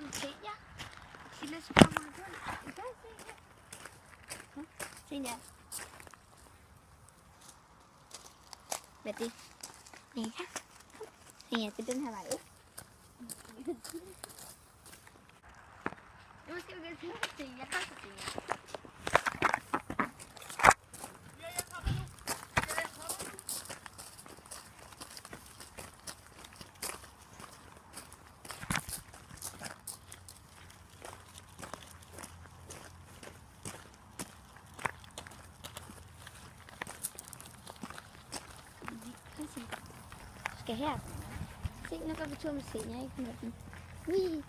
en senior. Silas kommer her. Du kan se. Senior. Hvad er det? Ja. Ja, det er den her vej, ikke? Nu skal vi vel sige til senior. Kom til senior. Skal her. Se, nu går vi tur med senior, ikke? Med den. Ui.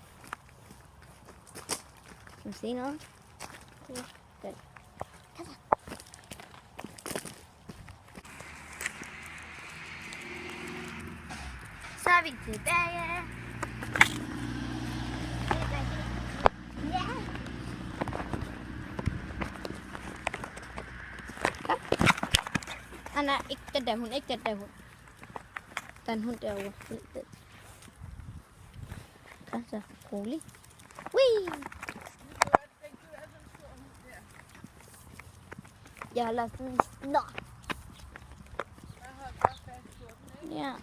Kan du se noget? Ja, godt. Kom så. Så er vi tilbage. Ja. Kom. Ah, nej, ikke den der hund, ikke den der hund. Der er en hund derovre. Kom så, rolig. Whee! Jeg holder sådan en snor. Ja.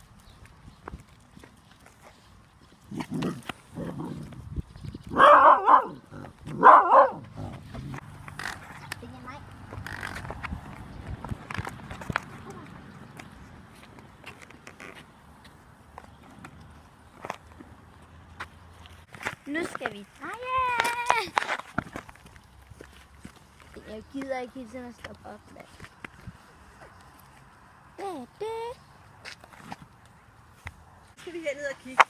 Nu skal vi dreje. Jeg gider ikke hele tiden at stoppe op med. Hvad er det? Skal vi herned og kigge?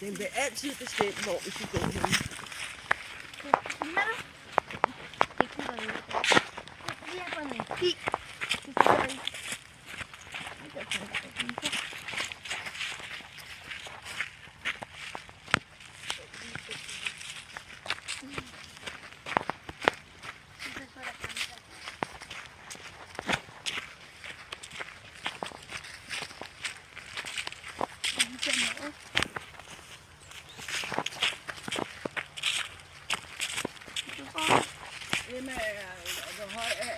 Den vil altid bestemme, hvor vi skal gå hen. Filmer du? Det kigger vi ud. Vi har fundet en kig. Emma hvor høj er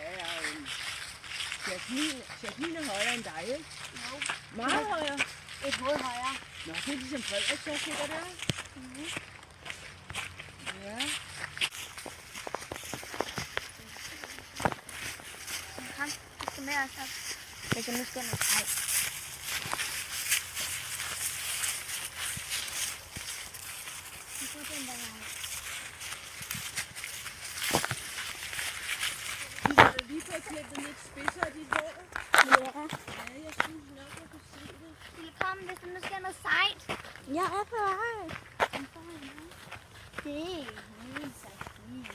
Jasmine er højere end dig, ikke? Jo. Meget højere. Et hoved højere. Nå, det er ligesom Frederik, så sikkert der. Ja. Kom, du skal med os op. Jeg kan nu skal noget træ. Vi får den der vej. Lige få klippet lidt spidser af dit hår. Ja. Ja, jeg synes nok, jeg kan se det. Velkommen, hvis du nu skal noget sejt. Jeg er på vej. Det er helt så fint.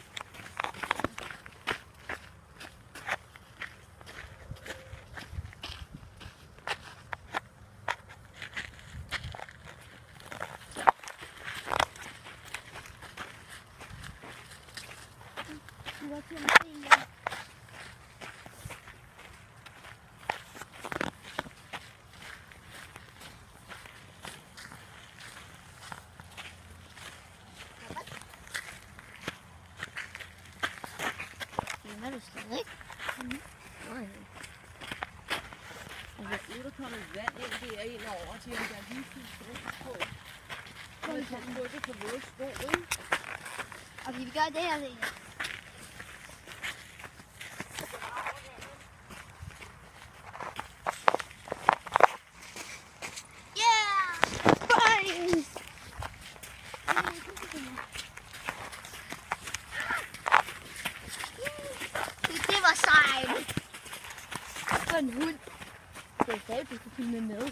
Hvad kan man se igen? Filmer du stadig? Nej. Nu er der kommet vand ind derind over til, at der er lige fyldt brug på. Så vi kan få det på vores sko, ikke? Og vi gør det her, Lene. Det var sejt. Det var en hund. Det sagde, du skulle filme med.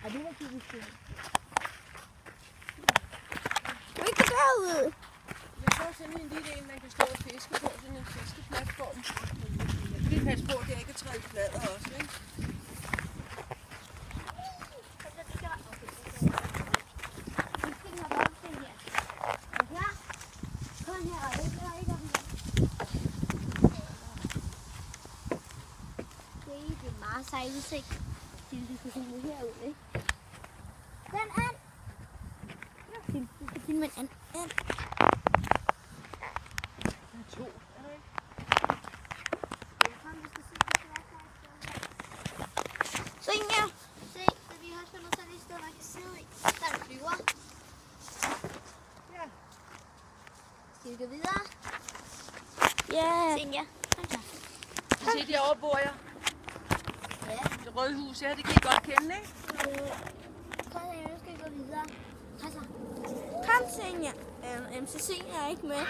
Og det var typisk det. Du er ikke derude. Jeg får sådan en lille en, man kan stå og fiske på, sådan en fiskeplatform. Vi kan passe på, at det ikke er træet flader også, ikke? Det er meget sej udsigt. Det er herude, ikke? Den an! skal filme en anden. Der er 2, er der ikke? Senja! Se, så vi har fundet sådan et sted, man kan sidde i. Der er en flyver. Ja. Skal vi gå videre? Ja. Senja, kom så. Se, derovre bor jeg. Ja. Det røde hus her, det kan I godt kende, ikke? Kom så, nu skal vi gå videre. Kom så. Kom, Senja. MCC er ikke med.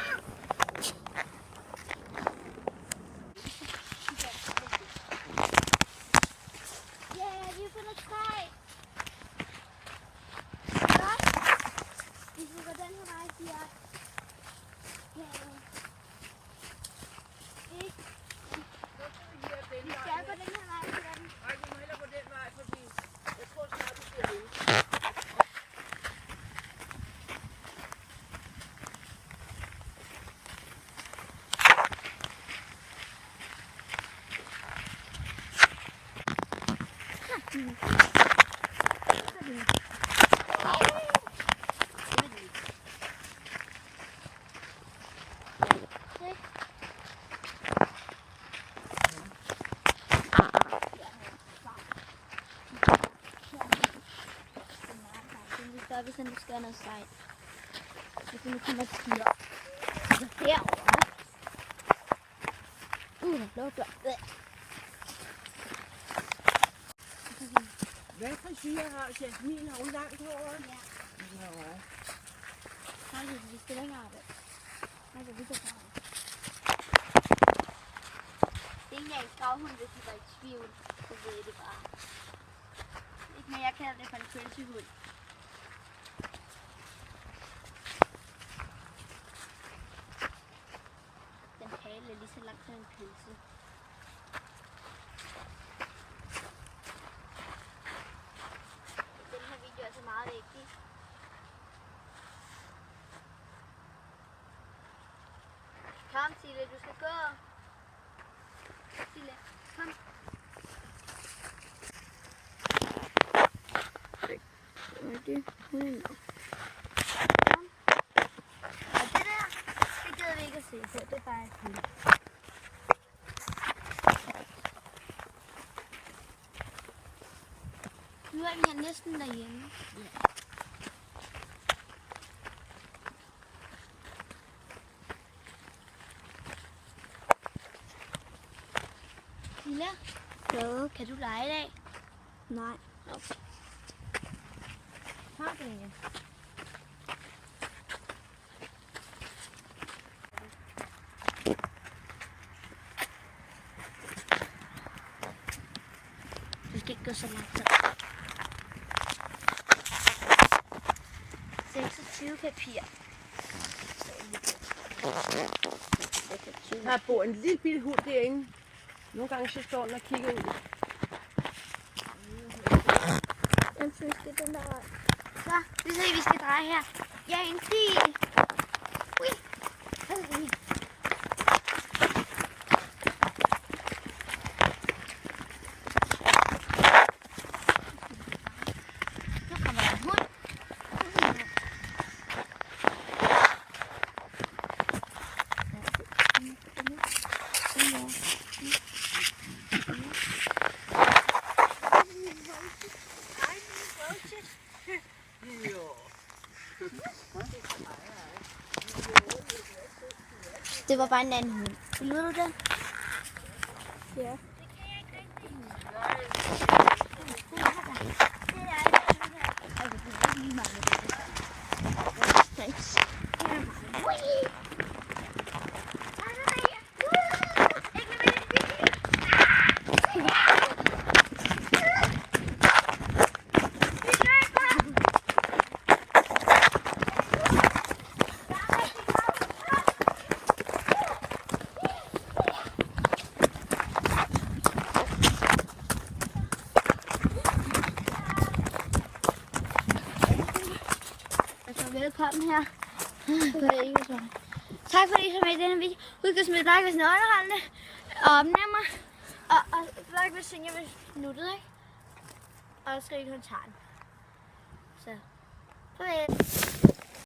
Ja, vi har fundet 3. Hvis vi går den her vej, siger ja. Ikke? Vi skal gå den her vej, siger den. Nej, vi må hellere gå den vej, fordi jeg tror snart, vi bliver henne. Så hvis han skal noget sejt. Hvis nu kommer tiger. Så herovre. Blå. Hvad frisyrer har Jasmin? Har hun langt hår? Ja. Ja. Nej, vi skal ikke arbejde. Altså, vi kan arbejde. Det er ikke en gravhund, hvis I var i tvivl. Så ved I det bare. Ikke mere, jeg kalder det for en pølsehund. Den hale er lige så langt som en pølse. Den her video er så meget vigtig. Kom, Sille, du skal gå. Sille, kom. Hvad er det? Kom. Og det der, det gider vi ikke at se på. Det er bare et hund. Nu er vi her næsten derhjemme. Ja. Silla, kan du lege i dag? Nej. Okay. Har du ikke? Du skal ikke gå så langt. 26 papir. Der bor en lille bitte hund derinde. Nogle gange så står den og kigger ud. Jeg synes, det er den der vej. Så, vi ser, vi skal dreje her. Ja, en bil. Ui. Ui. Nu kommer der en hund. Det var bare en anden hund. Lyder du det? Ja. Thanks. Velkommen her. Tak fordi I så med i denne video. Husk at smide like, hvis den er underholdende. Og abonner mig. Og like, hvis I synes, jeg vil nuttet, ikke? Og skriv i kommentaren. Så